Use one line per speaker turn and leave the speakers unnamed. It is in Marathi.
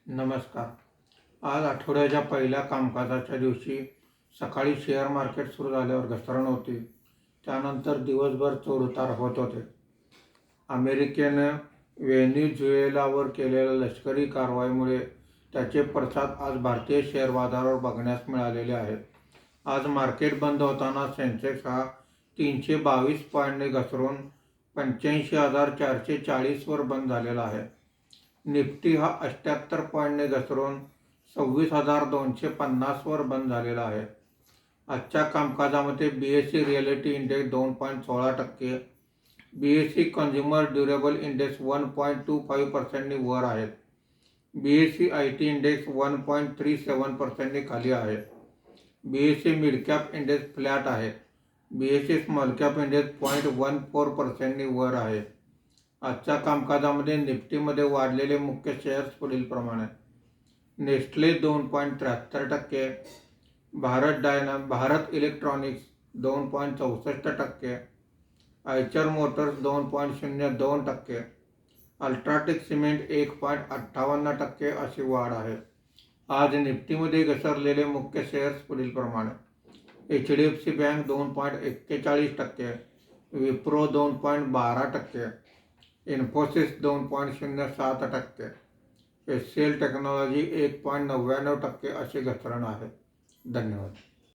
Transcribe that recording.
नमस्कार. आज आठवड्याच्या पहिल्या कामकाजाच्या दिवशी सकाळी शेअर मार्केट सुरू झाल्यावर घसरण होती. त्यानंतर दिवसभर चढउतार होत होते. अमेरिकेने व्हेनेझुएलावर केलेल्या लष्करी कारवाईमुळे त्याचे पडसाद आज भारतीय शेअर बाजारावर बघण्यास मिळालेले आहेत. आज मार्केट बंद होताना सेन्सेक्स हा 322 पॉईंटने घसरून 85,440 वर बंद झालेला आहे. निफ्टी हा 78 पॉईंटने घसरून 26,250 वर बंद झालेला आहे. आजच्या कामकाजामध्ये BSE reality index 2.16%, BSE consumer durable index 1.25% वर आहेत. BSE IT इंडेक्स 1.37% खाली आहे. BSE mid cap index flat आहे. BSE स्मॉल कॅप इंडेक्स 0.14% वर आहे. आजच्या कामकाजामध्ये निफ्टीमध्ये वाढलेले मुख्य शेअर्स पुढील प्रमाणे: Nestle 2.73%, Bharat electronics 2.64%, Eicher motors 2.02%, UltraTech cement 1.58% अशी वाढ आहे. आज निफ्टीमध्ये घसरलेले मुख्य शेअर्स पुढील प्रमाणे: HDFC bank 2.41%, Wipro 2.12%, Infosys 2.07%, HCL technology 1.99% असे घसरण आहे. धन्यवाद.